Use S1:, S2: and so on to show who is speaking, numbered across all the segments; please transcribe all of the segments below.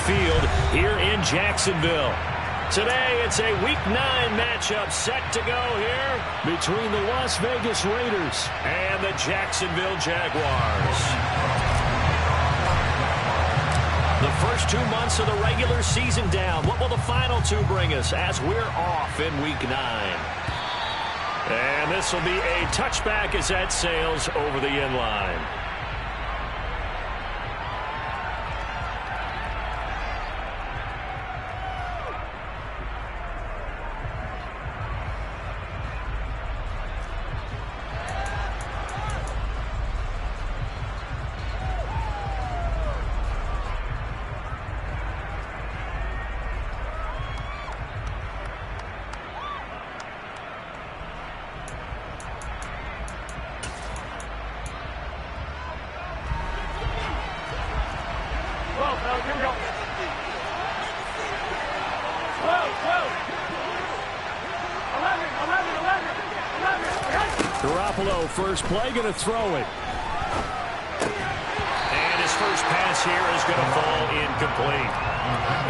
S1: Field here in Jacksonville. Today, it's a Week 9 matchup set to go here between the Las Vegas Raiders and the Jacksonville Jaguars. The first 2 months of the regular season down. What will the final 2 bring us as we're off in Week 9? And this will be a touchback as that sails over the end line. Garoppolo, first play, going to throw it. And his first pass here is going to fall incomplete.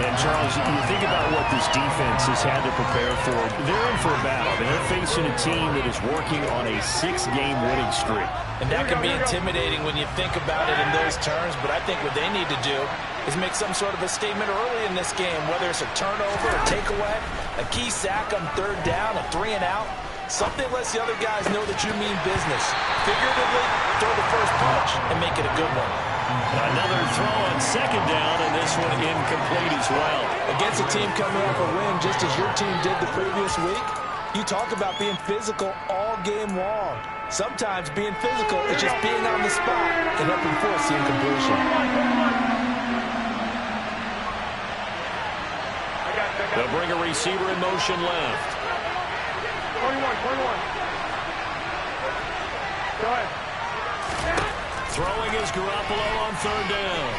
S1: And, Charles, you think about what this defense has had to prepare for. They're in for a battle. I mean, they're facing a team that is working on a 6-game winning streak.
S2: And that can be intimidating when you think about it in those terms, but I think what they need to do is make some sort of a statement early in this game, whether it's a turnover, a takeaway, a key sack on 3rd down, a 3-and-out. Something lets the other guys know that you mean business. Figuratively, throw the first punch and make it a good one.
S1: Another throw on 2nd down, and this one incomplete as well.
S2: Against a team coming off a win, just as your team did the previous week, you talk about being physical all game long. Sometimes being physical is just being on the spot and helping force the incompletion.
S1: They'll bring a receiver in motion left.
S3: 21. Go ahead.
S1: Throwing is Garoppolo on 3rd down.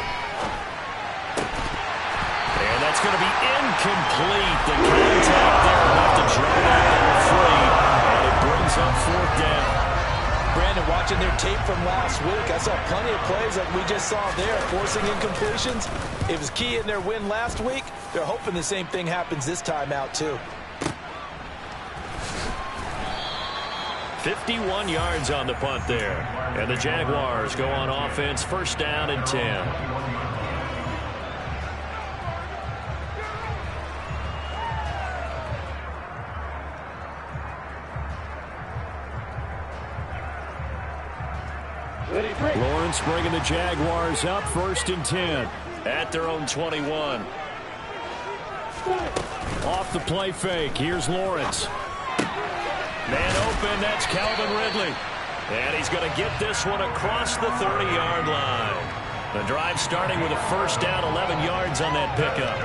S1: And that's going to be incomplete. The contact there enough to draw that ball free. And it brings up 4th down.
S2: Brandon, watching their tape from last week, I saw plenty of plays like we just saw there, forcing incompletions. It was key in their win last week. They're hoping the same thing happens this time out, too.
S1: 51 yards on the punt there. And the Jaguars go on offense, 1st down and 10. Lawrence bringing the Jaguars up, 1st and 10 at their own 21. Off the play fake, here's Lawrence. Man open, that's Calvin Ridley. And he's going to get this one across the 30-yard line. The drive starting with a 1st down, 11 yards on that pickup.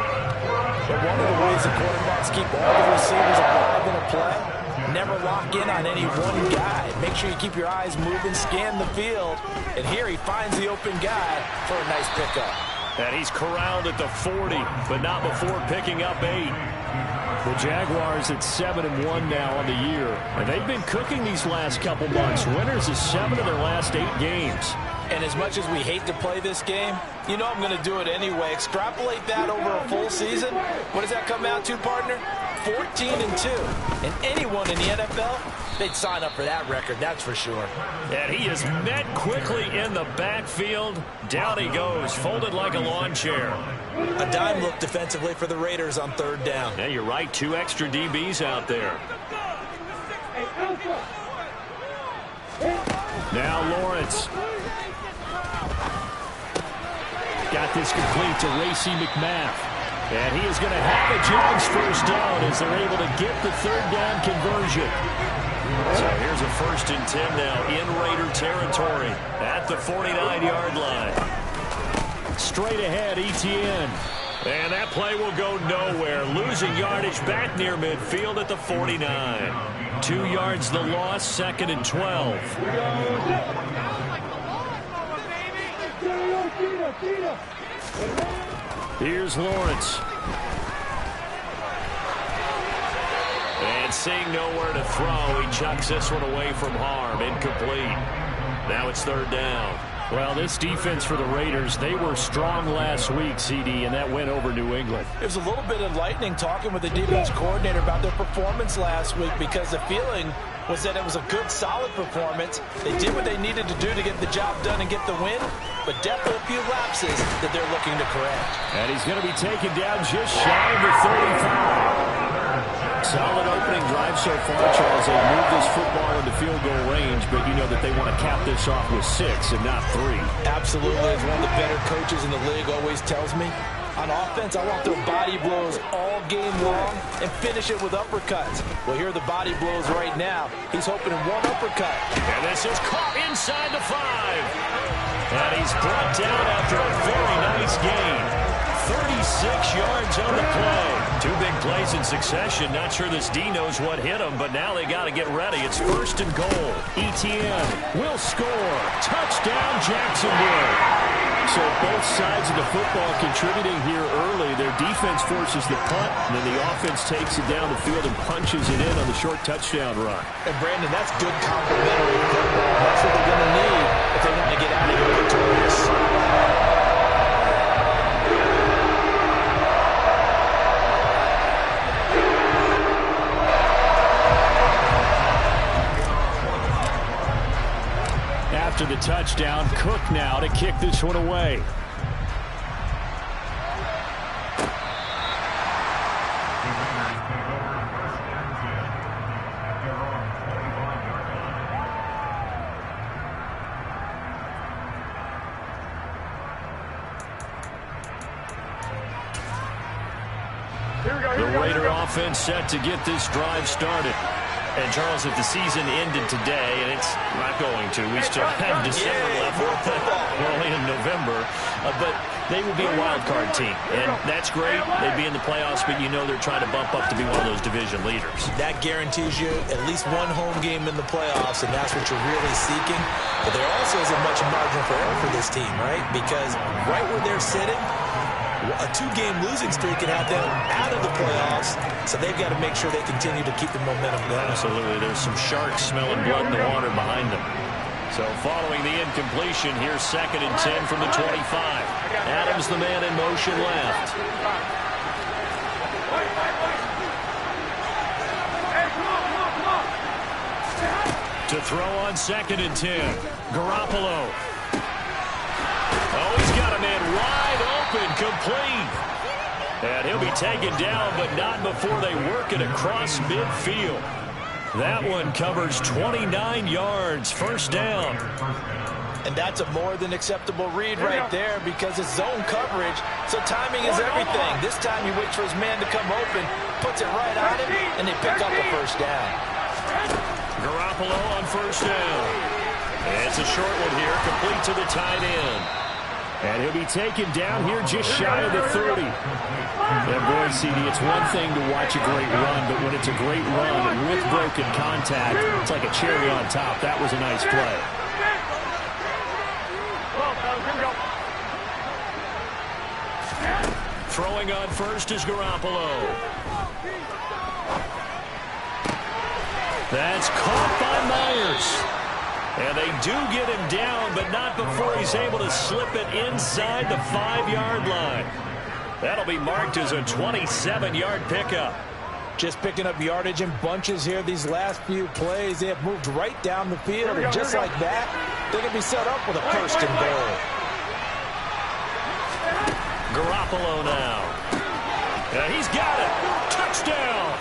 S2: But one of the ways the quarterbacks keep all the receivers alive in a play, never lock in on any one guy. Make sure you keep your eyes moving, scan the field. And here he finds the open guy for a nice pickup.
S1: And he's corralled at the 40, but not before picking up 8. The Jaguars at 7-1 now on the year. And they've been cooking these last couple months. Winners of 7 of their last 8 games.
S2: And as much as we hate to play this game, you know I'm going to do it anyway. Extrapolate that over a full season. What does that come out to, partner? 14-2. And anyone in the NFL, they'd sign up for that record, that's for sure.
S1: And he is met quickly in the backfield. Down he goes, folded like a lawn chair.
S2: A dime look defensively for the Raiders on 3rd down.
S1: Yeah, you're right. 2 extra DBs out there. Now Lawrence. Got this complete to Racey McMath. And he is going to have a Jags 1st down as they're able to get the 3rd down conversion. So here's a 1st and 10 now in Raider territory at the 49-yard line. Straight ahead, Etienne. And that play will go nowhere. Losing yardage back near midfield at the 49. 2 yards the loss, 2nd and 12. Here's Lawrence. And seeing nowhere to throw, he chucks this one away from harm. Incomplete. Now it's 3rd down. Well, this defense for the Raiders, they were strong last week, CD, and that went over New England.
S2: It was a little bit enlightening talking with the defense coordinator about their performance last week because the feeling was that it was a good, solid performance. They did what they needed to do to get the job done and get the win, but definitely a few lapses that they're looking to correct.
S1: And he's going to be taken down just shy of the 35. Solid opening drive so far, Charles. They moved this football into field goal range, but you know that they want to cap this off with 6 and not 3.
S2: Absolutely. As one of the better coaches in the league always tells me, on offense, I want their body blows all game long and finish it with uppercuts. Well, here are the body blows right now. He's hoping in one uppercut.
S1: And this is caught inside the 5. And he's brought down after a very nice gain. 36 yards on the play. 2 big plays in succession. Not sure this D knows what hit him, but now they got to get ready. It's 1st and goal. ETN will score. Touchdown, Jacksonville. So both sides of the football contributing here early. Their defense forces the punt, and then the offense takes it down the field and punches it in on the short touchdown run.
S2: And Brandon, that's good complementary football. That's what they're going to need if they want to get out of here victorious.
S1: After the touchdown, Cook now to kick this one away. The Raider offense set to get this drive started. And, Charles, if the season ended today, and it's not going to, we still have December left. We're only in November. But they will be a wild card team. And that's great. They'd be in the playoffs, but you know they're trying to bump up to be one of those division leaders.
S2: That guarantees you at least one home game in the playoffs, and that's what you're really seeking. But there also isn't much margin for error for this team, right? Because right where they're sitting, a 2-game losing streak can have them out of the playoffs, so they've got to make sure they continue to keep the momentum going.
S1: Absolutely. There's some sharks smelling blood in the water behind them. So following the incompletion, here's 2nd and 10 from the 25. Adams, the man in motion left. To throw on 2nd and 10. Garoppolo. Oh, he's got a man wide open, complete. And he'll be taken down, but not before they work it across midfield. That one covers 29 yards, 1st down.
S2: And that's a more than acceptable read right there because it's zone coverage, so timing is everything. This time he waits for his man to come open, puts it right on him, and they pick up a 1st down.
S1: Garoppolo on 1st down. It's a short one here, complete to the tight end. And he'll be taken down here just shy of the 30. And boy, CD, it's one thing to watch a great run, but when it's a great run with broken contact, it's like a cherry on top. That was a nice play. Throwing on 1st is Garoppolo. That's caught by Myers. And they do get him down, but not before he's able to slip it inside the 5-yard line. That'll be marked as a 27-yard pickup.
S2: Just picking up yardage in bunches here these last few plays. They have moved right down the field, and just like that, they can be set up with a 1st and goal.
S1: Garoppolo now. And he's got it. Touchdown.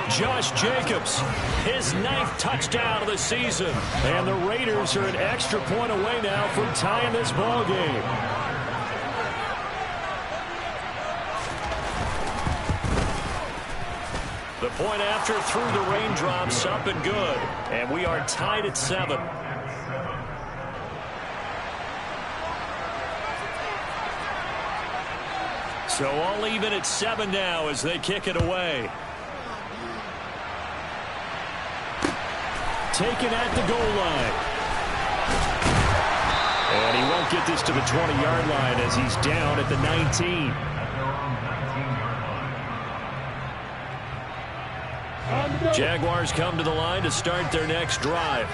S1: Josh Jacobs, his 9th touchdown of the season. And the Raiders are an extra point away now from tying this ball game. The point after through the raindrops, up and good. And we are tied at 7. So all even at 7 now as they kick it away. Taken at the goal line. And he won't get this to the 20-yard line as he's down at the 19. Jaguars come to the line to start their next drive.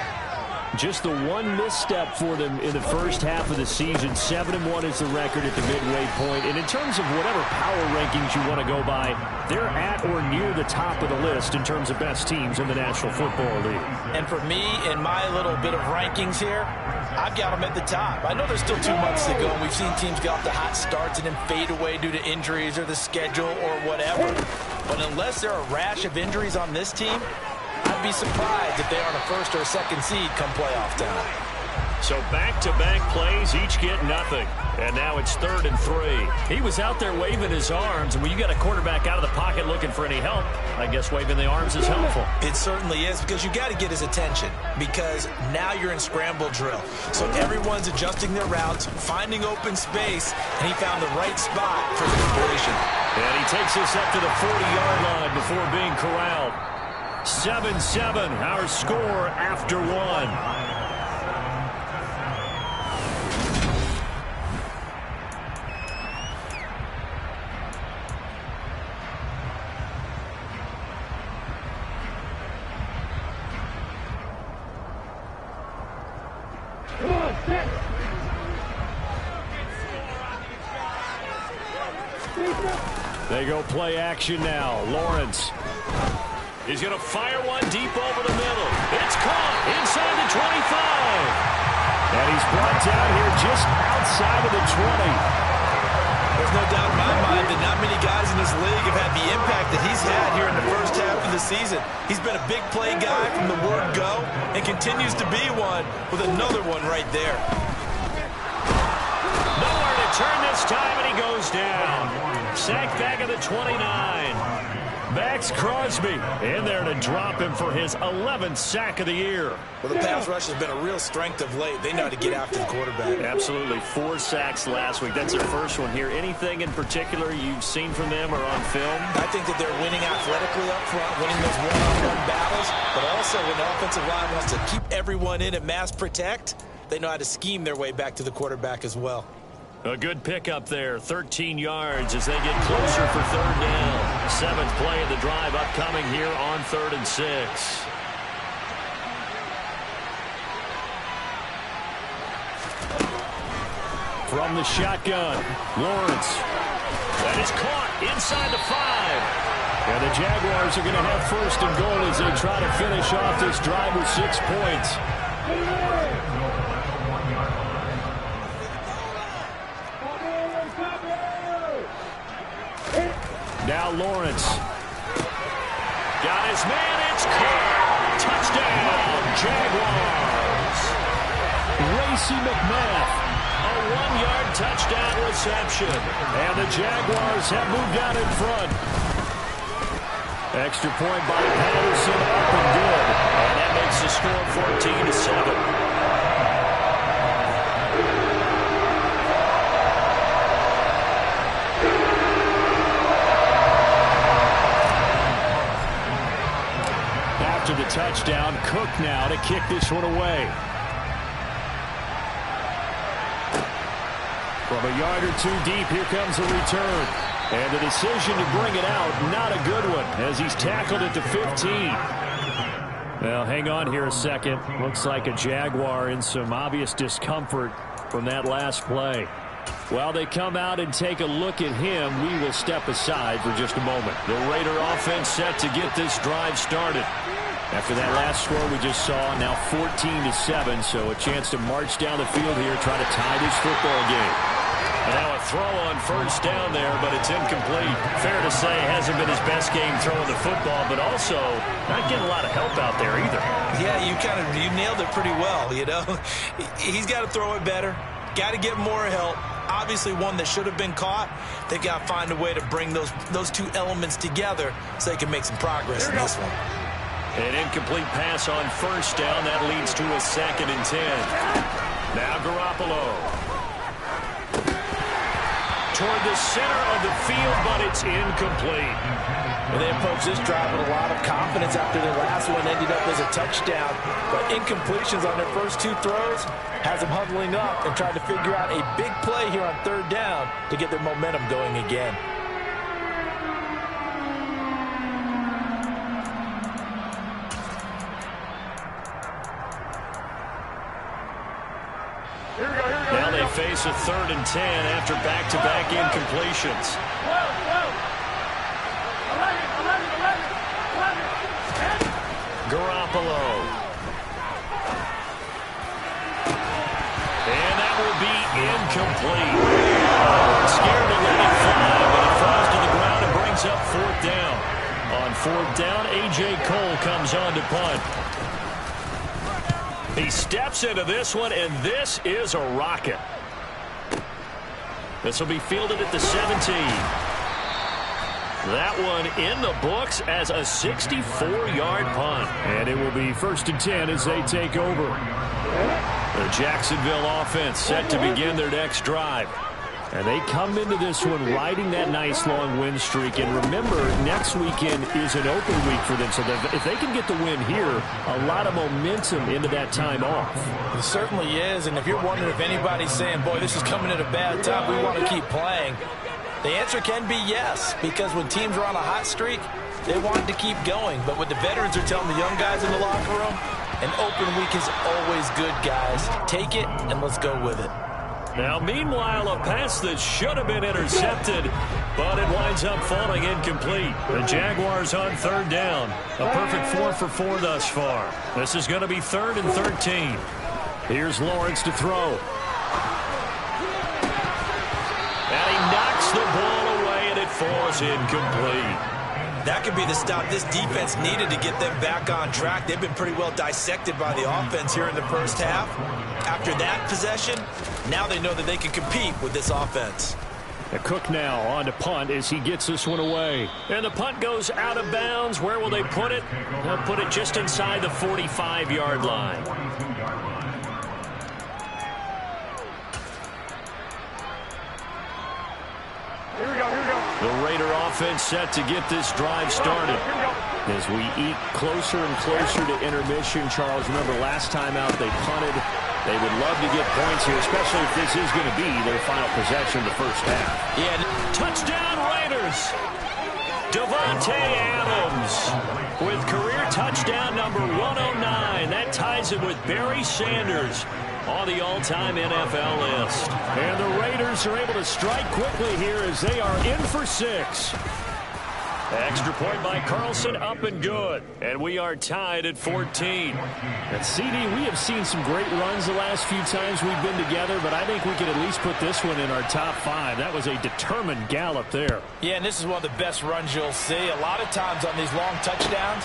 S1: Just the one misstep for them in the first half of the season. 7-1 is the record at the midway point. And in terms of whatever power rankings you want to go by, they're at or near the top of the list in terms of best teams in the National Football League.
S2: And for me, in my little bit of rankings here, I've got them at the top. I know there's still 2 months to go, and we've seen teams get off to hot starts and then fade away due to injuries or the schedule or whatever. But unless there are a rash of injuries on this team, I'd be surprised if they aren't a first or a second seed come playoff time.
S1: So back-to-back plays, each get nothing. And now it's 3rd and 3. He was out there waving his arms, and when you got a quarterback out of the pocket looking for any help, I guess waving the arms is helpful.
S2: It certainly is, because you got to get his attention, because now you're in scramble drill. So everyone's adjusting their routes, finding open space, and he found the right spot for the completion.
S1: And he takes us up to the 40-yard line before being corralled. 7-7, our score after 1. They go play action now. Lawrence. He's going to fire one deep over the middle. It's caught inside the 25. And he's brought down here just outside of the 20.
S2: There's no doubt in my mind that not many guys in this league have had the impact that he's had here in the first half of the season. He's been a big play guy from the word go and continues to be one with another one right there.
S1: Nowhere to turn this time, and he goes down. Sacked back at the 29. Max Crosby in there to drop him for his 11th sack of the year.
S2: Well, the pass rush has been a real strength of late. They know how to get after the quarterback.
S1: Absolutely. 4 sacks last week. That's their first one here. Anything in particular you've seen from them or on film?
S2: I think that they're winning athletically up front, winning those one-on-one battles, but also when the offensive line wants to keep everyone in and mass protect, they know how to scheme their way back to the quarterback as well.
S1: A good pickup there, 13 yards as they get closer for 3rd down. 7th play of the drive upcoming here on 3rd and 6. From the shotgun, Lawrence. That is caught inside the 5. And the Jaguars are going to have 1st and goal as they try to finish off this drive with 6 points. Now Lawrence. Got his man, it's caught. Touchdown, Jaguars. Racey McMath, a 1-yard touchdown reception. And the Jaguars have moved out in front. Extra point by Patterson, up and good. And that makes the score 14-7. After the touchdown, Cook now to kick this one away. From a yard or 2 deep, here comes a return. And the decision to bring it out, not a good one, as he's tackled at the 15. Well, hang on here a second. Looks like a Jaguar in some obvious discomfort from that last play. While they come out and take a look at him, we will step aside for just a moment. The Raider offense set to get this drive started. After that last score we just saw, now 14-7, so a chance to march down the field here, try to tie this football game. And now a throw on 1st down there, but it's incomplete. Fair to say, hasn't been his best game throwing the football, but also not getting a lot of help out there either.
S2: Yeah, you nailed it pretty well, you know. He's got to throw it better, got to get more help. Obviously one that should have been caught. They've got to find a way to bring those 2 elements together so they can make some progress in this one.
S1: An incomplete pass on 1st down. That leads to a 2nd and 10. Now Garoppolo. Toward the center of the field, but it's incomplete.
S2: And they approached this drive with a lot of confidence after their last one ended up as a touchdown. But incompletions on their first 2 throws has them huddling up and trying to figure out a big play here on 3rd down to get their momentum going again.
S1: it's a 3rd and 10 after back-to-back incompletions. Garoppolo. And that will be incomplete. Scared to let it fly, but it falls to the ground and brings up 4th down. On 4th down, A.J. Cole comes on to punt. He steps into this one, and this is a rocket. This will be fielded at the 17. That one in the books as a 64-yard punt. And it will be 1st and 10 as they take over. The Jacksonville offense set to begin their next drive. And they come into this one riding that nice long win streak. And remember, next weekend is an open week for them. So if they can get the win here, a lot of momentum into that time off.
S2: It certainly is. And if you're wondering if anybody's saying, boy, this is coming at a bad time, we want to keep playing, the answer can be yes. Because when teams are on a hot streak, they want to keep going. But what the veterans are telling the young guys in the locker room, an open week is always good, guys. Take it and let's go with it.
S1: Now, meanwhile, a pass that should have been intercepted, but it winds up falling incomplete. The Jaguars on 3rd down. A perfect 4 for 4 thus far. This is going to be 3rd and 13. Here's Lawrence to throw. And he knocks the ball away, and it falls incomplete.
S2: That could be the stop this defense needed to get them back on track. They've been pretty well dissected by the offense here in the first half. After that possession, now they know that they can compete with this offense.
S1: Cook now on to punt as he gets this one away. And the punt goes out of bounds. Where will they put it? They'll put it just inside the 45-yard line.
S3: Here we go, here we go.
S1: The Raider offense set to get this drive started. As we eat closer and closer to intermission, Charles, remember last time out they punted. They would love to get points here, especially if this is going to be their final possession of the first half.
S2: Yeah.
S1: Touchdown Raiders! Devontae Adams with career touchdown number 109. That ties it with Barry Sanders on the all-time NFL list. And the Raiders are able to strike quickly here as they are in for 6. Extra point by Carlson, up and good. And we are tied at 14. And CD, we have seen some great runs the last few times we've been together, but I think we could at least put this one in our top 5. That was a determined gallop there.
S2: Yeah, and this is one of the best runs you'll see. A lot of times on these long touchdowns,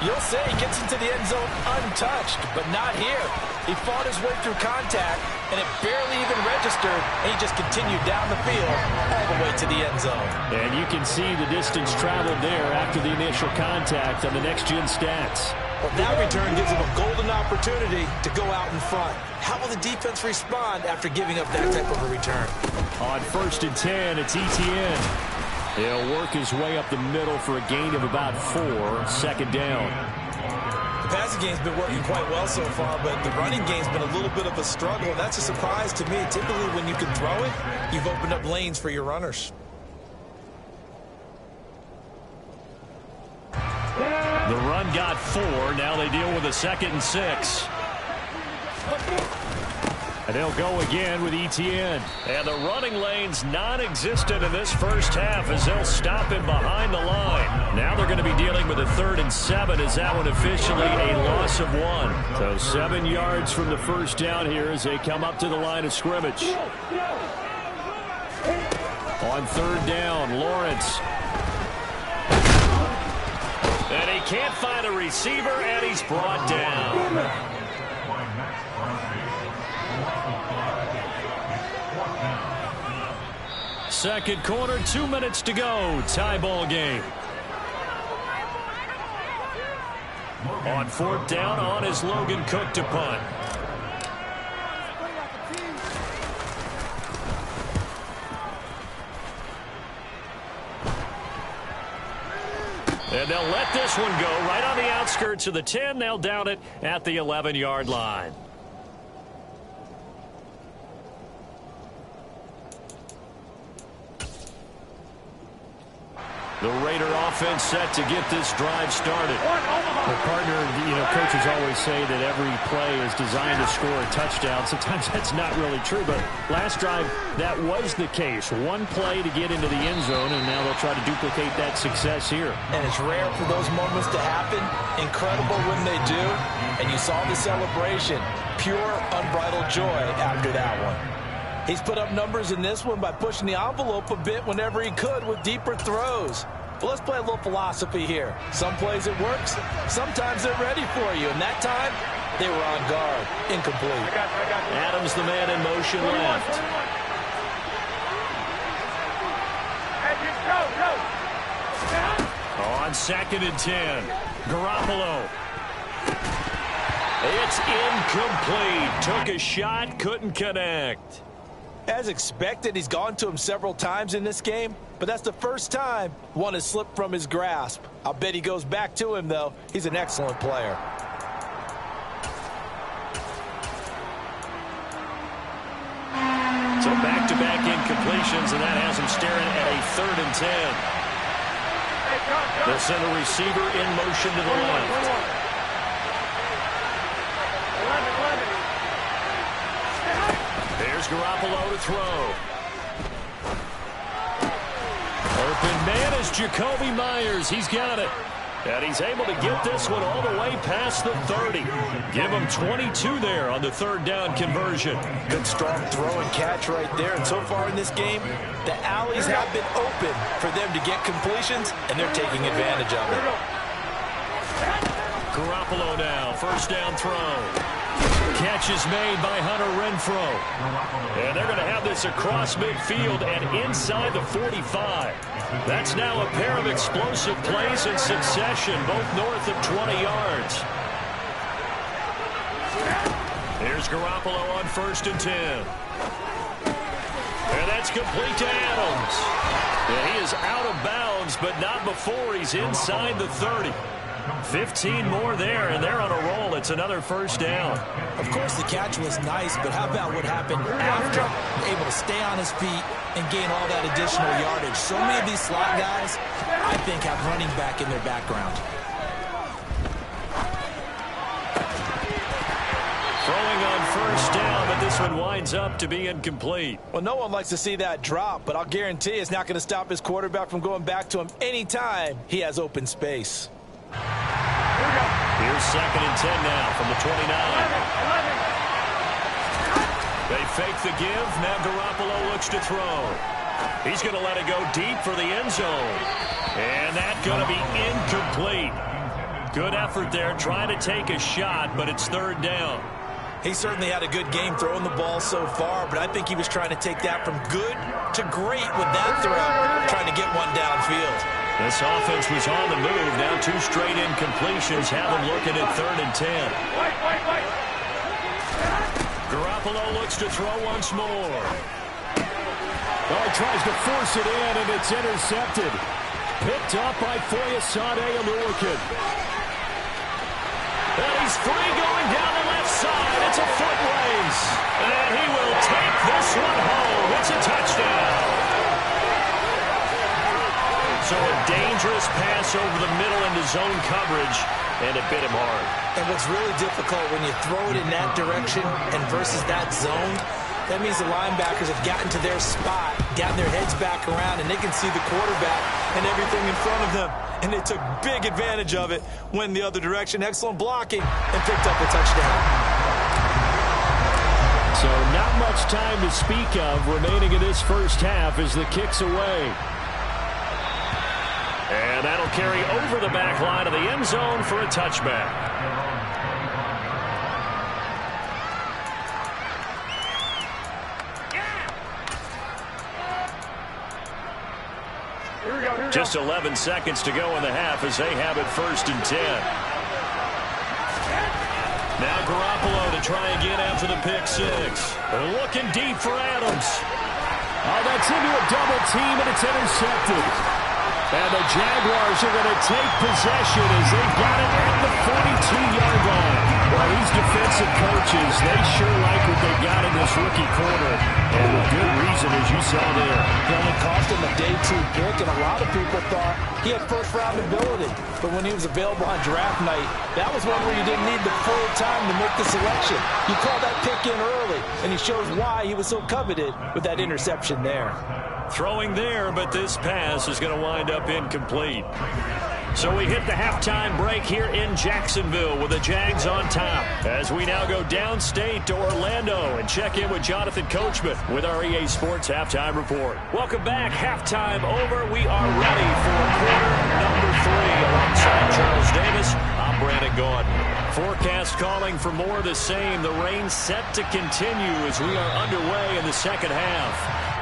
S2: you'll say he gets into the end zone untouched, but not here. He fought his way through contact, and it barely even registered, and he just continued down the field all the way to the end zone.
S1: And you can see the distance traveled there after the initial contact on the next-gen stats.
S2: Well, that return gives him a golden opportunity to go out in front. How will the defense respond after giving up that type of a return?
S1: On 1st and 10, it's Etienne. He'll work his way up the middle for a gain of about 4, 2nd down.
S2: The passing game's been working quite well so far, but the running game's been a little bit of a struggle. That's a surprise to me. Typically, when you can throw it, you've opened up lanes for your runners.
S1: The run got 4. Now they deal with a 2nd and 6. And they'll go again with Etienne. And the running lane's non-existent in this first half as they'll stop him behind the line. Now they're going to be dealing with a 3rd and 7 as that one officially a loss of 1. So 7 yards from the first down here as they come up to the line of scrimmage. On 3rd down, Lawrence. And he can't find a receiver, and he's brought down. Second quarter, 2 minutes to go. Tie ball game. On 4th down, on is Logan Cook to punt. And they'll let this one go right on the outskirts of the 10. They'll down it at the 11-yard line. The Raider offense set to get this drive started.
S3: The
S1: partner, coaches always say that every play is designed to score a touchdown. Sometimes that's not really true, but last drive, that was the case. One play to get into the end zone, and now they'll try to duplicate that success here.
S2: And it's rare for those moments to happen. Incredible when they do. And you saw the celebration. Pure, unbridled joy after that one. He's put up numbers in this one by pushing the envelope a bit whenever he could with deeper throws. But let's play a little philosophy here. Some plays it works, sometimes they're ready for you. And that time, they were on guard. Incomplete.
S3: I got you.
S1: Adams, the man in motion, left.
S3: Hey,
S1: On 2nd and 10, Garoppolo. It's incomplete. Took a shot, couldn't connect.
S2: As expected, he's gone to him several times in this game, but that's the first time one has slipped from his grasp. I'll bet he goes back to him, though. He's an excellent player.
S1: So back-to-back incompletions, and that has him staring at a 3rd and 10. They'll send a receiver in motion to the left.
S3: 11.
S1: There's Garoppolo to throw. Open man is Jacoby Myers. He's got it. And he's able to get this one all the way past the 30. Give him 22 there on the 3rd down conversion.
S2: Good strong throw and catch right there. And so far in this game, the alleys have been open for them to get completions, and they're taking advantage of it.
S1: Garoppolo now, 1st down throw. Catch is made by Hunter Renfrow. And they're going to have this across midfield and inside the 45. That's now a pair of explosive plays in succession, both north of 20 yards. Here's Garoppolo on 1st and 10. And that's complete to Adams. And he is out of bounds, but not before he's inside the 30. 15 more there, and they're on a roll. It's another 1st down.
S2: Of course, the catch was nice, but how about what happened after? Able to stay on his feet and gain all that additional yardage. So many of these slot guys, I think, have running back in their background.
S1: Throwing on 1st down, but this one winds up to be incomplete.
S2: Well, no one likes to see that drop, but I'll guarantee it's not going to stop his quarterback from going back to him anytime he has open space.
S1: Here's 2nd and 10 now from the 29.
S3: 11.
S1: They fake the give. Now Garoppolo looks to throw. He's going to let it go deep for the end zone. And that's going to be incomplete. Good effort there, trying to take a shot, but it's 3rd down.
S2: He certainly had a good game throwing the ball so far, but I think he was trying to take that from good to great with that throw, trying to get one downfield.
S1: This offense was on the move. Now 2 straight incompletions have them looking at 3rd and 10. Garoppolo looks to throw once more.
S4: Oh, he tries to force it in, and it's intercepted. Picked up by Foyesade Aluakin.
S1: And he's free going down the left side. It's a foot race. And he will take this one home. It's a touchdown. So a dangerous pass over the middle into zone coverage, and it bit him hard.
S2: And what's really difficult when you throw it in that direction and versus that zone, that means the linebackers have gotten to their spot, gotten their heads back around, and they can see the quarterback and everything in front of them. And they took big advantage of it, went the other direction, excellent blocking, and picked up a touchdown.
S4: So not much time to speak of remaining in this 1st half as the kick's away.
S1: And that'll carry over the back line of the end zone for a touchback. Just 11 seconds to go in the half as they have it 1st and 10. Now Garoppolo to try again after the pick 6. Looking deep for Adams.
S4: Oh, that's into a double team, and it's intercepted. And the Jaguars are going to take possession as they've got it at the 42-yard line. Well, these defensive coaches, they sure like what they got in this rookie corner. And with good reason, as you saw there.
S2: It only cost him a day 2 pick, and a lot of people thought he had first-round ability. But when he was available on draft night, that was one where you didn't need the full time to make the selection. You called that pick in early, and he shows why he was so coveted with that interception there.
S1: Throwing there, but this pass is going to wind up incomplete. So we hit the halftime break here in Jacksonville with the Jags on top. As we now go downstate to Orlando and check in with Jonathan Coachman with our EA Sports Halftime Report. Welcome back. Halftime over. We are ready for quarter number 3. Alongside Charles Davis, I'm Brandon Gaudin. Forecast calling for more of the same. The rain set to continue as we are underway in the second half.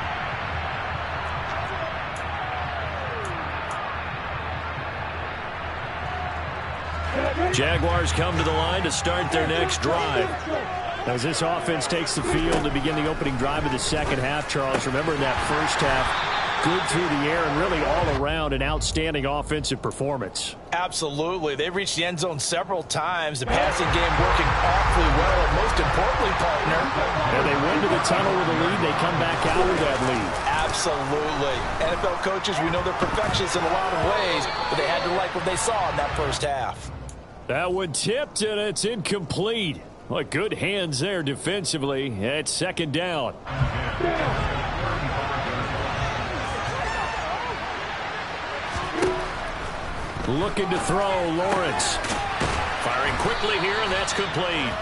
S1: Jaguars come to the line to start their next drive.
S4: As this offense takes the field to begin the opening drive of the second half, Charles, remember in that first half, good through the air and really all around an outstanding offensive performance.
S2: Absolutely. They've reached the end zone several times. The passing game working awfully well, and most importantly, partner.
S4: And they went to the tunnel with a lead. They come back out with that lead.
S2: Absolutely. NFL coaches, we know they're perfectionists in a lot of ways, but they had to like what they saw in that first half.
S4: That one tipped, and it's incomplete. Well, good hands there defensively at second down. Looking to throw, Lawrence.
S1: Firing quickly here, and that's complete.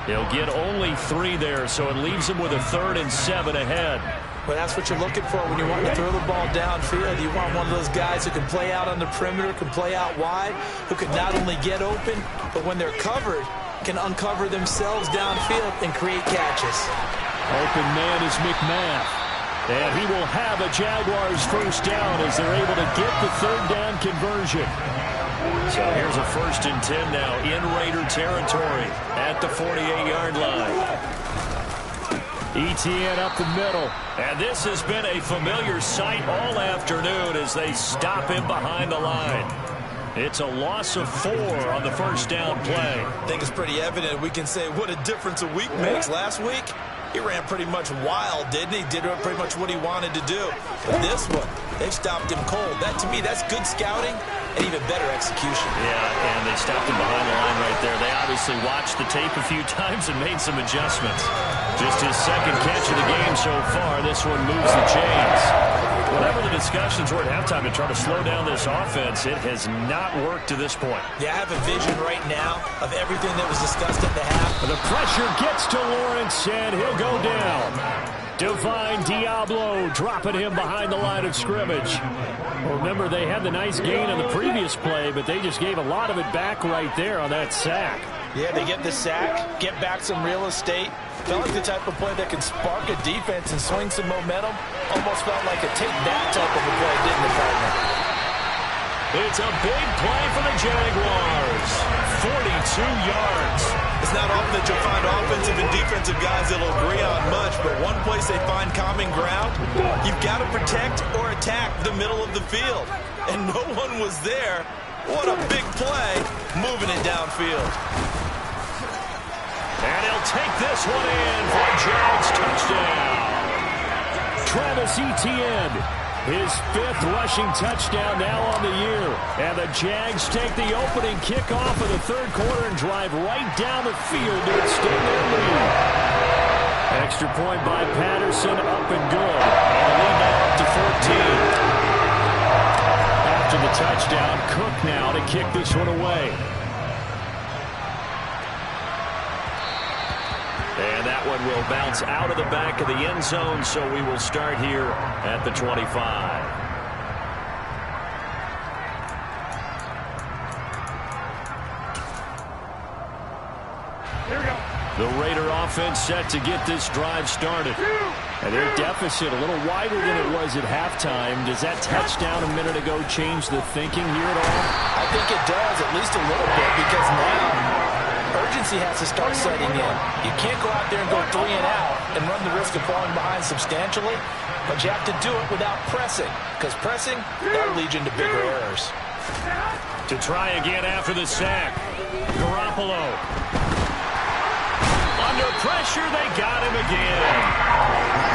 S1: He'll get only 3 there, so it leaves him with a 3rd and 7 ahead.
S2: Well, that's what you're looking for when you want to throw the ball downfield. You want one of those guys who can play out on the perimeter, can play out wide, who can not only get open, but when they're covered, can uncover themselves downfield and create catches.
S4: Open man is McMath. And he will have a Jaguars first down as they're able to get the 3rd down conversion.
S1: So here's a 1st and 10 now in Raider territory at the 48-yard line.
S4: ETN up the middle.
S1: And this has been a familiar sight all afternoon as they stop him behind the line. It's a loss of 4 on the first down play.
S2: I think it's pretty evident. We can say what a difference a week makes. Last week, he ran pretty much wild, didn't he? Did pretty much what he wanted to do. But this one, they stopped him cold. That, to me, that's good scouting and even better execution.
S1: Yeah, and they stopped him behind the line right there. They obviously watched the tape a few times and made some adjustments. Just his 2nd catch of the game so far. This one moves the chains. Whatever the discussions were at halftime to try to slow down this offense, it has not worked to this point.
S2: Yeah, I have a vision right now of everything that was discussed at the half.
S4: The pressure gets to Lawrence, and he'll go down. Divine Diablo dropping him behind the line of scrimmage. Well, remember, they had the nice gain on the previous play, but they just gave a lot of it back right there on that sack.
S2: Yeah, they get the sack, get back some real estate. Felt like the type of play that can spark a defense and swing some momentum. Almost felt like a take-that type of a play, didn't it, partner?
S1: It's a big play for the Jaguars. 42 yards.
S2: It's not often that you'll find offensive and defensive guys that'll agree on much, but one place they find common ground, you've got to protect or attack the middle of the field. And no one was there. What a big play, moving it downfield.
S1: And he'll take this one in for a Jags touchdown.
S4: Travis Etienne, his 5th rushing touchdown now on the year. And the Jags take the opening kickoff of the 3rd quarter and drive right down the field to extend their lead. Extra point by Patterson, up and good. And the lead now up to 14. After the touchdown, Cook now to kick this one away.
S1: And that one will bounce out of the back of the end zone, so we will start here at the 25.
S3: Here we go.
S4: The Raider offense set to get this drive started. And their deficit a little wider than it was at halftime. Does that touchdown a minute ago change the thinking here at all?
S2: I think it does, at least a little bit, because now urgency has to start setting in. You can't go out there and go 3 and out and run the risk of falling behind substantially, but you have to do it without pressing, because pressing, that'll lead you into bigger errors.
S4: To try again after the sack. Garoppolo. Under pressure, they got him again.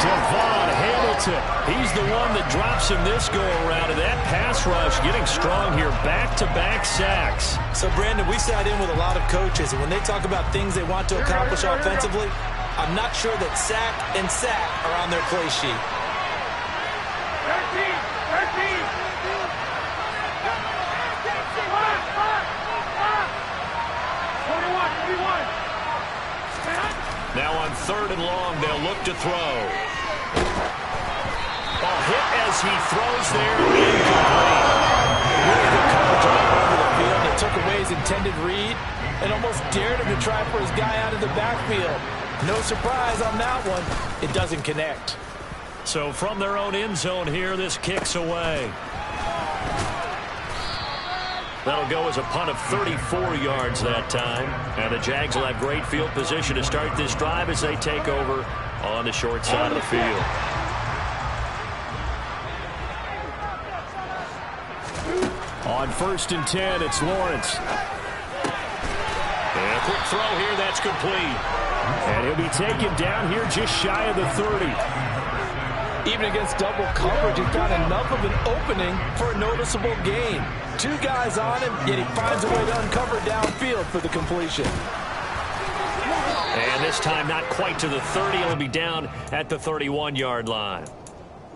S4: Devon Hamilton. He's the one that drops him this go-around, and that pass rush getting strong here. Back-to-back sacks.
S2: So, Brandon, we sat in with a lot of coaches, and when they talk about things they want to accomplish offensively, I'm not sure that sack and sack are on their play sheet.
S3: 13!
S4: Now on 3rd and long, they'll look to throw. Ball hit as he throws there. Incomplete.
S2: Really good coverage all over the field. It took away his intended read and almost dared him to try for his guy out of the backfield. No surprise on that one. It doesn't connect.
S4: So from their own end zone here, this kicks away. That'll go as a punt of 34 yards that time. And the Jags will have great field position to start this drive as they take over on the short side of the field. On 1st and 10, it's Lawrence. And a quick throw here, that's complete. And he'll be taken down here just shy of the 30.
S2: Even against double coverage, he found enough of an opening for a noticeable gain. 2 guys on him, yet he finds a way to uncover downfield for the completion.
S4: And this time not quite to the 30. He'll be down at the 31-yard line.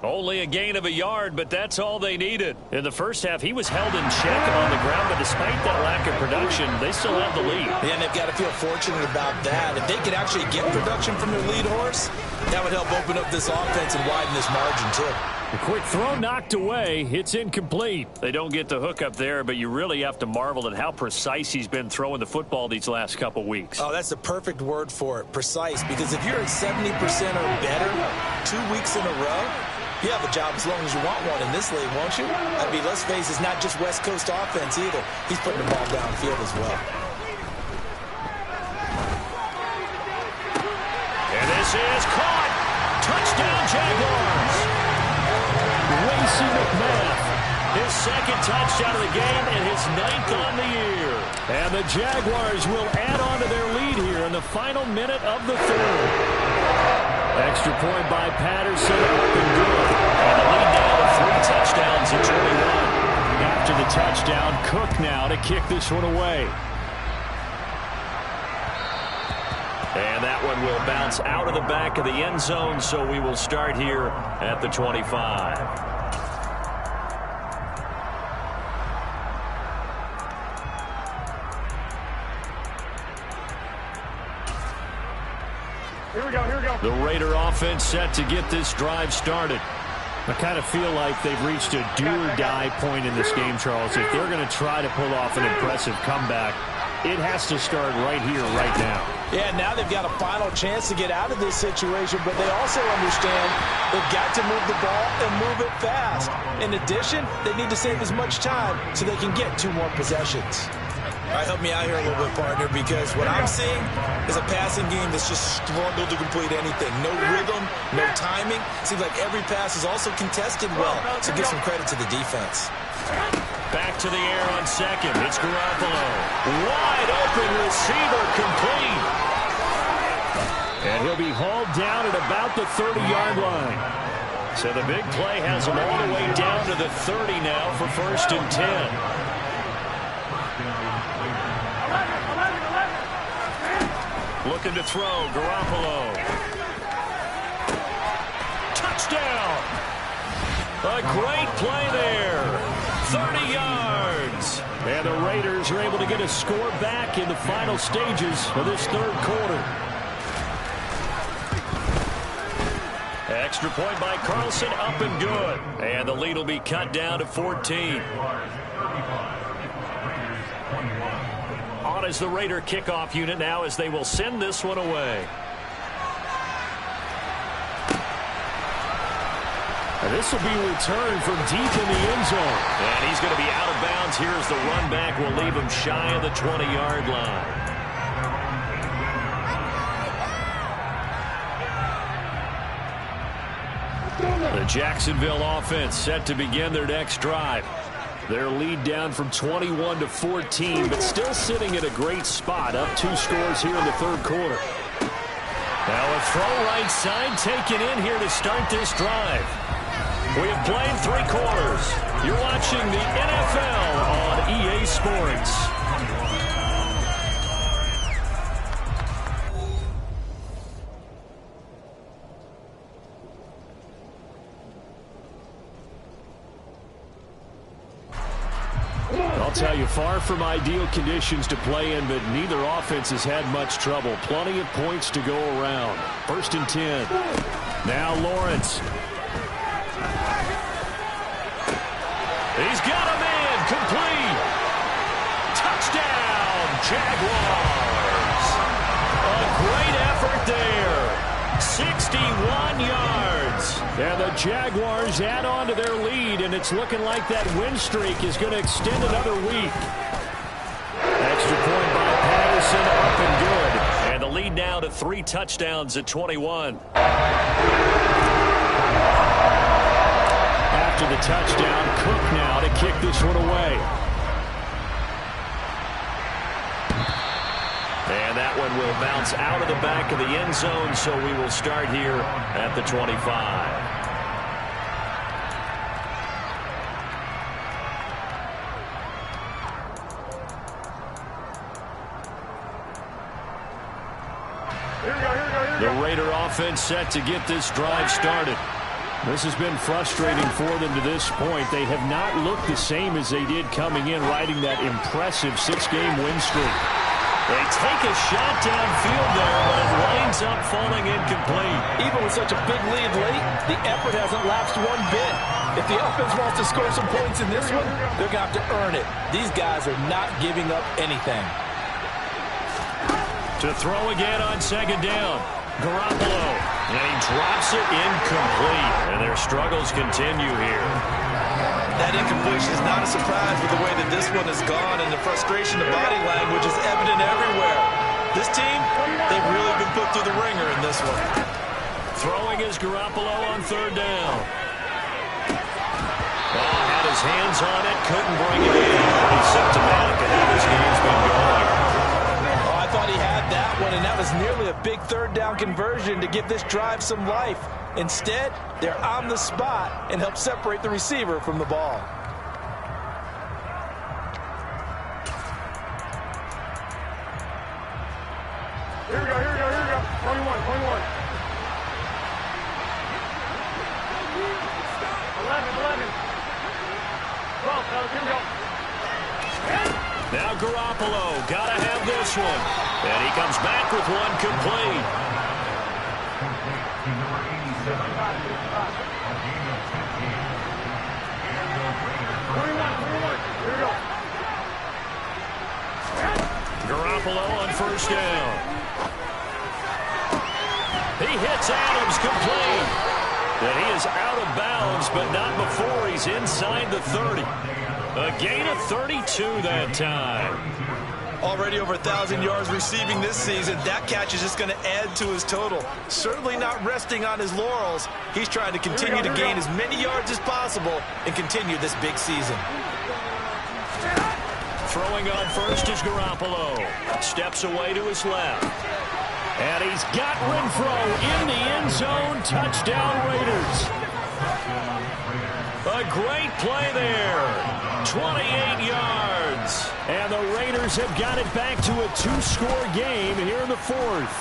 S4: Only a gain of a yard, but that's all they needed. In the first half, he was held in check and on the ground, but despite that lack of production, they still have the lead.
S2: Yeah, and they've got to feel fortunate about that. If they could actually get production from their lead horse, that would help open up this offense and widen this margin, too.
S4: A quick throw knocked away. It's incomplete. They don't get the hook up there, but you really have to marvel at how precise he's been throwing the football these last couple weeks.
S2: Oh, that's the perfect word for it, precise, because if you're at 70% or better 2 weeks in a row, you have a job as long as you want one in this league, won't you? I mean, let's face it, it's not just West Coast offense either. He's putting the ball downfield as well.
S4: And this is caught. Touchdown, Jaguars. Racey McMath, his 2nd touchdown of the game and his 9th on the year. And the Jaguars will add on to their lead here in the final minute of the 3rd. Extra point by Patterson, up and good. And the lead now to 3 touchdowns at 21. After the touchdown, Cook now to kick this one away. And that one will bounce out of the back of the end zone, so we will start here at the 25.
S3: Here we go.
S4: The Raider offense set to get this drive started. I kind of feel like they've reached a do-or-die point in this game, Charles. If they're going to try to pull off an impressive comeback, it has to start right here, right now.
S2: Yeah, now they've got a final chance to get out of this situation, but they also understand they've got to move the ball and move it fast. In addition, they need to save as much time so they can get 2 more possessions. All right, help me out here a little bit, partner, because what I'm seeing is a passing game that's just struggled to complete anything. No rhythm, no timing. Seems like every pass is also contested well, so give some credit to the defense.
S4: Back to the air on 2nd. It's Garoppolo. Wide open receiver, complete. And he'll be hauled down at about the 30-yard line. So the big play has him all the way down to the 30 now for 1st and 10. Looking to throw, Garoppolo. Touchdown! A great play there. 30 yards. And the Raiders are able to get a score back in the final stages of this 3rd quarter. Extra point by Carlson, up and good. And the lead will be cut down to 14. On is the Raider kickoff unit now as they will send this one away. And this will be returned from deep in the end zone. And he's going to be out of bounds. Here's the run back. Will leave him shy of the 20-yard line. Jacksonville offense set to begin their next drive. Their lead down from 21 to 14, but still sitting at a great spot, up 2 scores here in the third quarter. Now a throw right side taken in here to start this drive. We have played 3 quarters. You're watching the NFL on EA Sports. I'll tell you, far from ideal conditions to play in, but neither offense has had much trouble. Plenty of points to go around. 1st and 10. Now Lawrence. He's got a man. Complete. Touchdown, Jaguars. A great effort there. 61 yards. And the Jaguars add on to their lead, and it's looking like that win streak is going to extend another week. Extra point by Patterson, up and good. And the lead now to 3 touchdowns at 21. After the touchdown, Cook now to kick this one away. And that one will bounce out of the back of the end zone, so we will start here at the 25. The Raider offense set to get this drive started. This has been frustrating for them to this point. They have not looked the same as they did coming in, riding that impressive 6-game win streak. They take a shot downfield there, but it winds up falling incomplete.
S2: Even with such a big lead late, the effort hasn't lapsed one bit. If the offense wants to score some points in this one, they're going to have to earn it. These guys are not giving up anything.
S4: To throw again on 2nd down. Garoppolo. And he drops it incomplete. And their struggles continue here.
S2: That incompletion is not a surprise with the way that this one has gone, and the frustration, the body language is evident everywhere. This team, they've really been put through the ringer in this one.
S4: Throwing is Garoppolo on 3rd down. Had his hands on it, couldn't bring it in. Pretty symptomatic of how this game's been going.
S2: I thought he had that one, and that was nearly a big 3rd down conversion to give this drive some life. Instead, they're on the spot and help separate the receiver from the ball.
S3: Here we go, here we go, here we go. 21, 21. 11. 12, fellas, here we go.
S4: Now Garoppolo, gotta have this one. And he comes back with one complete. Garoppolo on 1st down. He hits Adams complete. And he is out of bounds, but not before he's inside the 30. A gain of 32 that time.
S2: Already over 1,000 yards receiving this season. That catch is just going to add to his total. Certainly not resting on his laurels. He's trying to continue to gain as many yards as possible and continue this big season.
S4: Throwing on 1st is Garoppolo. Steps away to his left. And he's got Renfro in the end zone. Touchdown Raiders. A great play there. 28 yards. And the Raiders have got it back to a 2-score game here in the 4th.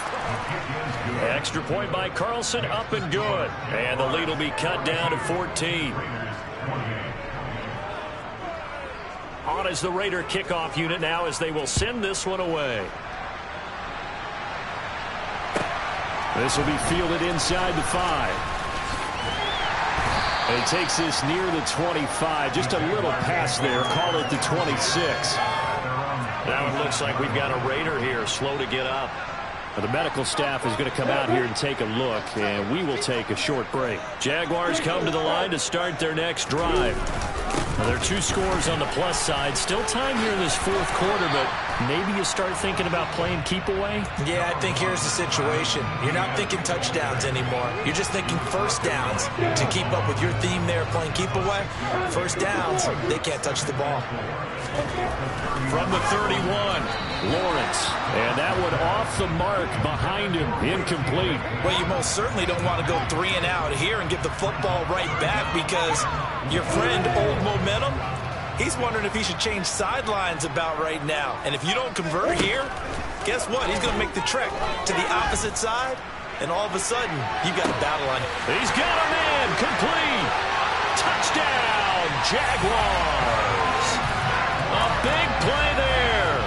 S4: Extra point by Carlson, up and good. And the lead will be cut down to 14. On is the Raider kickoff unit now as they will send this one away. This will be fielded inside the 5. And he takes this near the 25. Just a little pass there. Call it the 26. Now it looks like we've got a Raider here slow to get up. The medical staff is going to come out here and take a look, and we will take a short break. Jaguars come to the line to start their next drive. Now, there are 2 scores on the plus side. Still time here in this fourth quarter, but maybe you start thinking about playing keep away?
S2: Yeah, I think here's the situation. You're not thinking touchdowns anymore. You're just thinking first downs. To keep up with your theme there, playing keep away, first downs, they can't touch the ball.
S4: From the 31, Lawrence. And that one off the mark behind him. Incomplete.
S2: Well, you most certainly don't want to go 3 and out here and give the football right back, because your friend, Old Momentum, he's wondering if he should change sidelines about right now. And if you don't convert here, guess what? He's going to make the trek to the opposite side, and all of a sudden, you've got a battle on.
S4: He's got a man. Complete. Touchdown, Jaguars. A big play there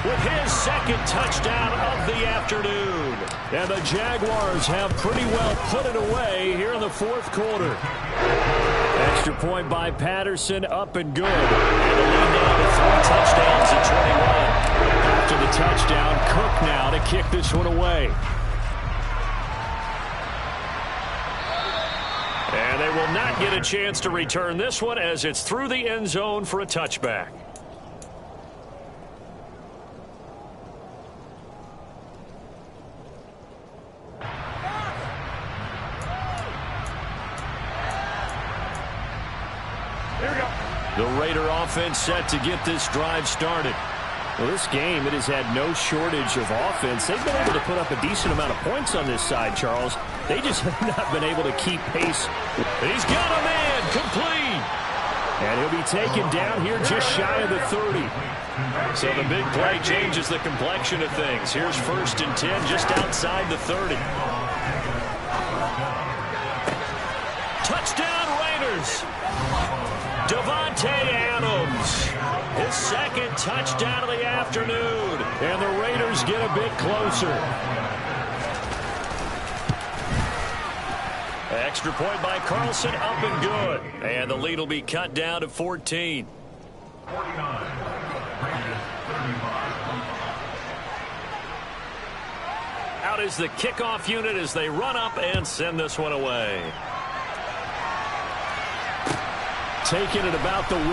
S4: with his second touchdown of the afternoon. And the Jaguars have pretty well put it away here in the fourth quarter. Extra point by Patterson, up and good. And the lead now to 3 touchdowns at 21. After the touchdown, Cook now to kick this one away. And they will not get a chance to return this one as it's through the end zone for a touchback. The Raider offense set to get this drive started. Well, this game, it has had no shortage of offense. They've been able to put up a decent amount of points on this side, Charles. They just have not been able to keep pace. He's got a man, complete. And he'll be taken down here just shy of the 30. So the big play changes the complexion of things. Here's 1st and 10 just outside the 30. Touchdown, Raiders. Devontae Adams, his second touchdown of the afternoon, and the Raiders get a bit closer. Extra point by Carlson, up and good, and the lead will be cut down to 14. Out is the kickoff unit as they run up and send this one away. Taking it about the 1.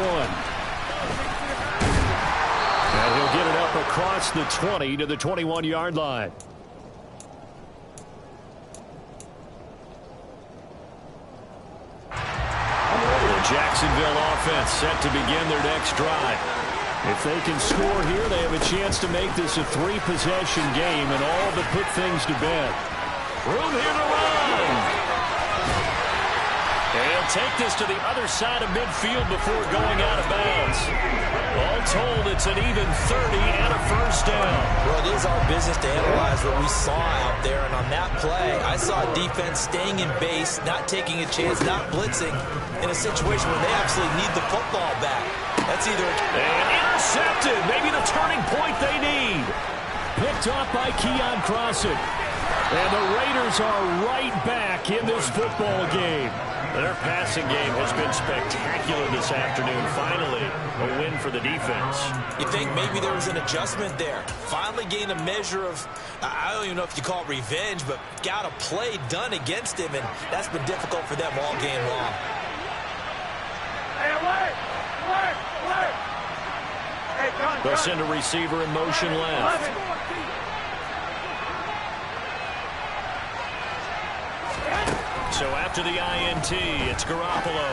S4: And he'll get it up across the 20 to the 21-yard line. The Jacksonville offense set to begin their next drive. If they can score here, they have a chance to make this a 3-possession game and all but put things to bed. Room here to run. They'll take this to the other side of midfield before going out of bounds. All told, it's an even 30 and a first down.
S2: Well, it is our business to analyze what we saw out there, and on that play, I saw defense staying in base, not taking a chance, not blitzing, in a situation where they absolutely need the football back. That's either...
S4: And intercepted, maybe the turning point they need. Picked off by Keon Crossen. And the Raiders are right back in this football game. Their passing game has been spectacular this afternoon. Finally, a win for the defense.
S2: You think maybe there was an adjustment there. Finally gained a measure of, I don't even know if you call it revenge, but got a play done against him, and that's been difficult for them all game long.
S3: Hey, alert! Alert! Alert! Hey, John,
S4: They'll send a receiver in motion left.
S3: 11.
S4: So after the INT, it's Garoppolo.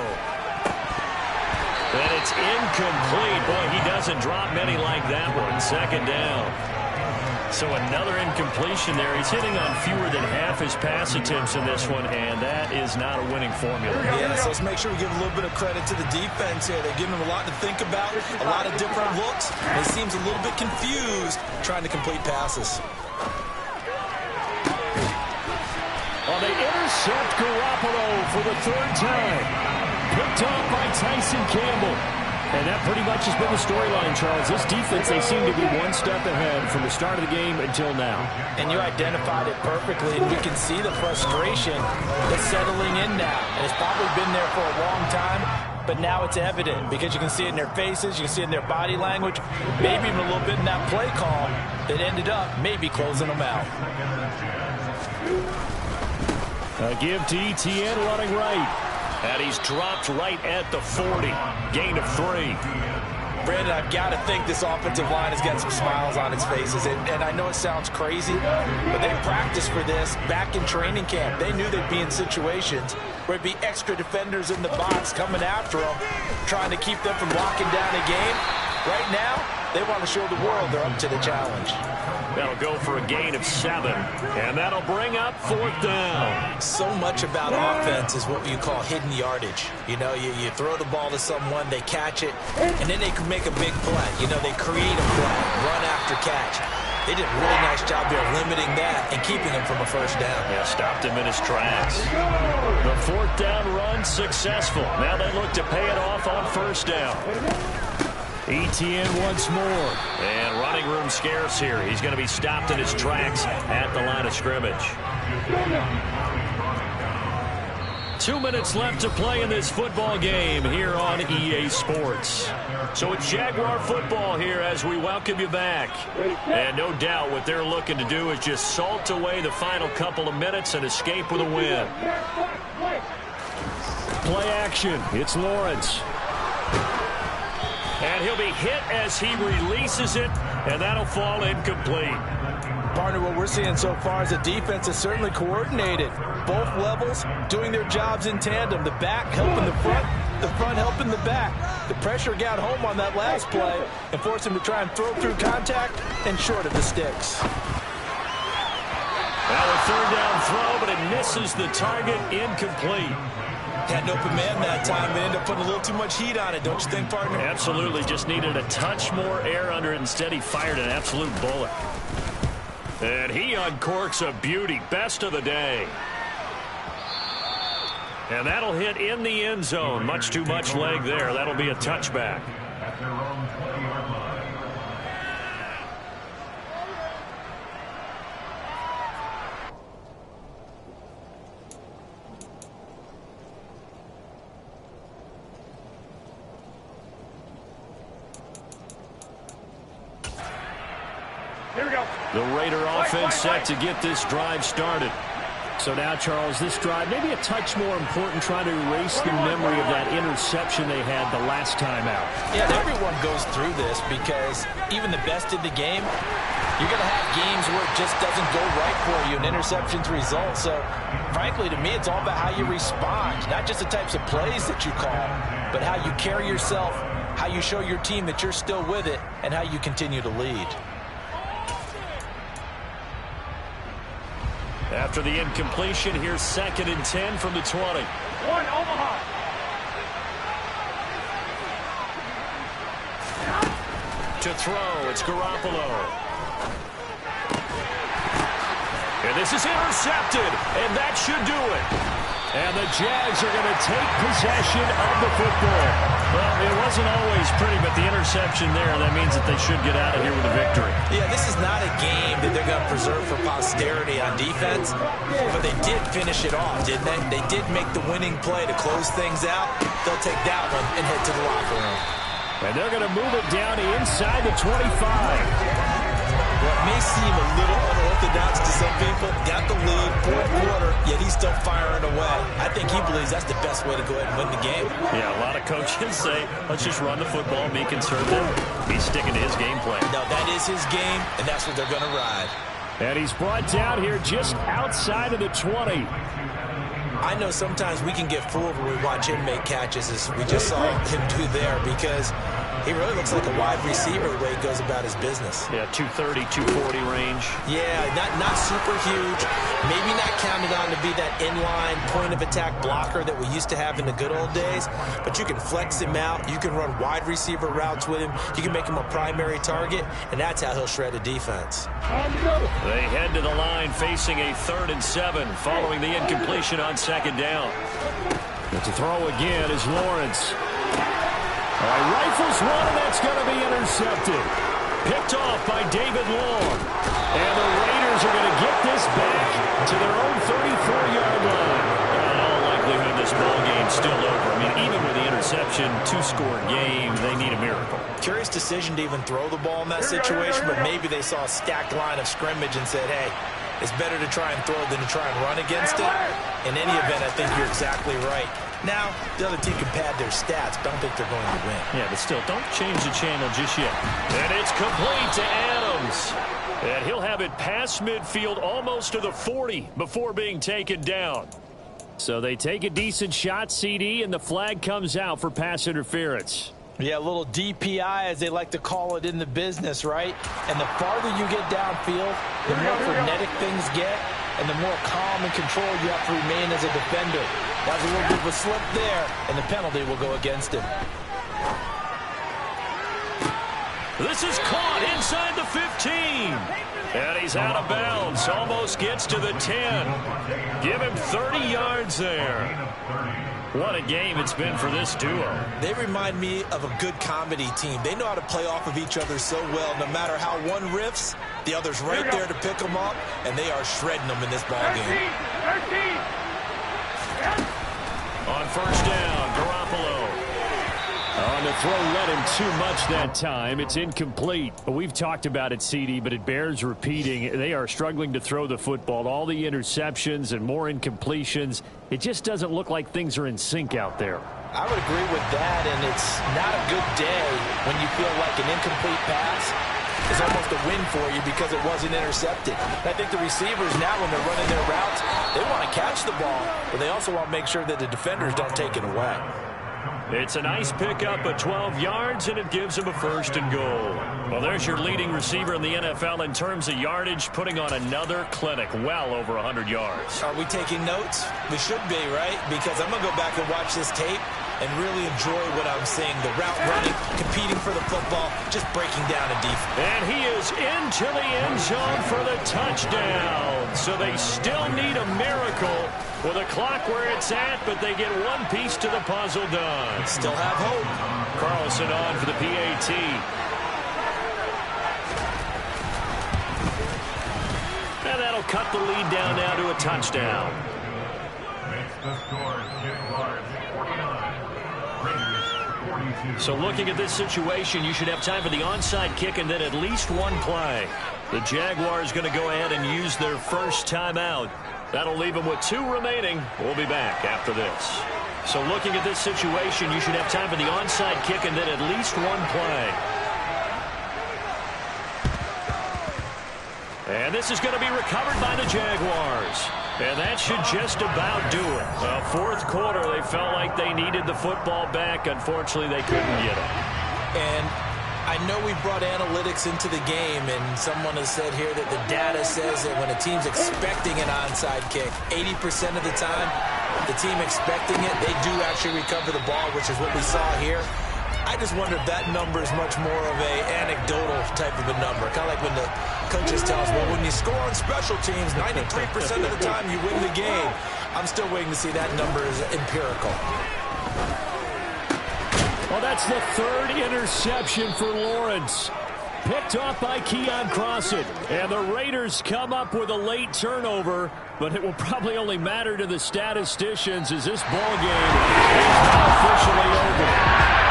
S4: And it's incomplete. Boy, he doesn't drop many like that one. Second down. So another incompletion there. He's hitting on fewer than half his pass attempts in this one, and that is not a winning formula.
S2: Yeah, so let's make sure we give a little bit of credit to the defense here. They're giving him a lot to think about, a lot of different looks. He seems a little bit confused trying to complete passes.
S4: Well, they intercept Garoppolo for the 3rd time. Picked off by Tyson Campbell. And that pretty much has been the storyline, Charles. This defense, they seem to be one step ahead from the start of the game until now.
S2: And you identified it perfectly, and we can see the frustration that's settling in now. And it's probably been there for a long time. but now it's evident because you can see it in their faces, you can see it in their body language, maybe even a little bit in that play call that ended up maybe closing them out.
S4: A give to Etienne running right. And he's dropped right at the 40. Gain of 3.
S2: Brandon, I've got to think this offensive line has got some smiles on its faces. And I know it sounds crazy, but they practiced for this back in training camp. They knew they'd be in situations where there'd be extra defenders in the box coming after them, trying to keep them from locking down a game. Right now, they want to show the world they're up to the challenge.
S4: That'll go for a gain of 7, and that'll bring up 4th down.
S2: So much about offense is what you call hidden yardage. You know, you throw the ball to someone, they catch it, and then they can make a big play. You know, they create a play, run after catch. They did a really nice job there limiting that and keeping him from a first down.
S4: Yeah, stopped him in his tracks. The 4th down run successful. Now they look to pay it off on 1st down. Etienne once more. And running room scarce here. He's going to be stopped in his tracks at the line of scrimmage. 2 minutes left to play in this football game here on EA Sports. So it's Jaguar football here as we welcome you back. And no doubt what they're looking to do is just salt away the final couple of minutes and escape with a win. Play action. It's Lawrence. And he'll be hit as he releases it, and that'll fall incomplete.
S2: Partner, what we're seeing so far is the defense is certainly coordinated. Both levels doing their jobs in tandem. The back helping the front helping the back. The pressure got home on that last play and forced him to try and throw through contact and short of the sticks.
S4: Well, a 3rd down throw, but it misses the target, incomplete.
S2: Had an open man that time, but ended up putting a little too much heat on it, don't you think, partner?
S4: Absolutely. Just needed a touch more air under it. Instead, he fired an absolute bullet. And he uncorks a beauty. Best of the day. And that'll hit in the end zone. Much too much leg there. That'll be a touchback.
S3: Here we go.
S4: The Raider offense set to get this drive started. So now, Charles, this drive maybe a touch more important, trying to erase the memory of that interception they had the last time out.
S2: Yeah, everyone goes through this because even the best in the game, you're going to have games where it just doesn't go right for you, and interceptions result. So, frankly, to me, it's all about how you respond, not just the types of plays that you call, but how you carry yourself, how you show your team that you're still with it, and how you continue to lead.
S4: After the incompletion, here's 2nd and 10 from the 20.
S3: 1 Omaha.
S4: To throw, it's Garoppolo. And this is intercepted, and that should do it. And the Jags are going to take possession of the football. Well, it wasn't always pretty, but the interception there, that means that they should get out of here with a victory.
S2: Yeah, this is not a game that they're going to preserve for posterity on defense, but they did finish it off, didn't they? They did make the winning play to close things out. They'll take that one and head to the locker room.
S4: And they're going to move it down inside the 25.
S2: What may seem a little unorthodox to some people, got the lead, 4th quarter, yet he's still firing away. I think he believes that's the best way to go ahead and win the game.
S4: Yeah, a lot of coaches say, let's just run the football, be conservative. He's sticking to his game plan.
S2: No, that is his game, and that's what they're going to ride.
S4: And he's brought down here just outside of the 20.
S2: I know sometimes we can get fooled when we watch him make catches, as we just saw him do there, because he really looks like a wide receiver the way he goes about his business.
S4: Yeah, 230, 240 range.
S2: Yeah, not super huge. Maybe not counted on to be that inline point-of-attack blocker that we used to have in the good old days. But you can flex him out. You can run wide receiver routes with him. You can make him a primary target, and that's how he'll shred a defense.
S4: They head to the line facing a 3rd and 7 following the incompletion on 2nd down. But to throw again is Lawrence. All right, rifles one, and that's going to be intercepted. Picked off by David Long. And the Raiders are going to get this back to their own 34-yard line. In all likelihood,
S1: this ball game still over. I mean, even with the interception, two-score game, they need a miracle.
S2: Curious decision to even throw the ball in that situation, but maybe they saw a stacked line of scrimmage and said, hey, it's better to try and throw than to try and run against it. In any event, I think you're exactly right. Now, the other team can pad their stats, but I don't think they're going to win.
S1: Yeah, but still, don't change the channel just yet. And it's complete to Adams. And he'll have it past midfield almost to the 40 before being taken down. So they take a decent shot, CD, and the flag comes out for pass interference.
S2: Yeah, a little DPI, as they like to call it in the business, right? And the farther you get downfield, the more frenetic things get, and the more calm and control you have to remain as a defender. That was a little bit of a slip there, and the penalty will go against him.
S1: This is caught inside the 15. And he's out of bounds. Almost gets to the 10. Give him 30 yards there. What a game it's been for this duo.
S2: They remind me of a good comedy team. They know how to play off of each other so well. No matter how one riffs, the other's right there to pick them up, and they are shredding them in this ball game.
S3: 13.
S1: On first down, Garoppolo.
S4: On the throw led him too much that time. It's incomplete. We've talked about it, CD, but it bears repeating. They are struggling to throw the football. All the interceptions and more incompletions. It just doesn't look like things are in sync out there.
S2: I would agree with that, and it's not a good day when you feel like an incomplete pass is almost a win for you because it wasn't intercepted. And I think the receivers now, when they're running their routes, they want to catch the ball, but they also want to make sure that the defenders don't take it away.
S1: It's a nice pickup of 12 yards, and it gives him a first and goal. Well, there's your leading receiver in the NFL in terms of yardage, putting on another clinic, well over 100 yards.
S2: Are we taking notes? We should be, right? Because I'm going to go back and watch this tape and really enjoy what I'm seeing. The route running, competing for the football, just breaking down a defense.
S1: And he is into the end zone for the touchdown. So they still need a miracle with a clock where it's at, but they get one piece to the puzzle done.
S2: Still have hope.
S1: Carlson on for the PAT. And that'll cut the lead down now to a touchdown. So looking at this situation, you should have time for the onside kick and then at least one play. The Jaguars going to go ahead and use their first timeout. That'll leave them with 2 remaining. We'll be back after this. So looking at this situation, you should have time for the onside kick and then at least one play. And this is going to be recovered by the Jaguars. And that should just about do it. Fourth quarter, they felt like they needed the football back. Unfortunately, they couldn't get it.
S2: And I know we brought analytics into the game, and someone has said here that the data says that when a team's expecting an onside kick, 80% of the time, the team expecting it, they do actually recover the ball, which is what we saw here. I just wonder if that number is much more of a anecdotal type of a number. Kind of like when the coaches tell us, well, when you score on special teams, 93% of the time you win the game. I'm still waiting to see that number is empirical.
S4: Well, that's the 3rd interception for Lawrence. Picked off by Keon Crossett. And the Raiders come up with a late turnover, but it will probably only matter to the statisticians as this ball game is now officially over.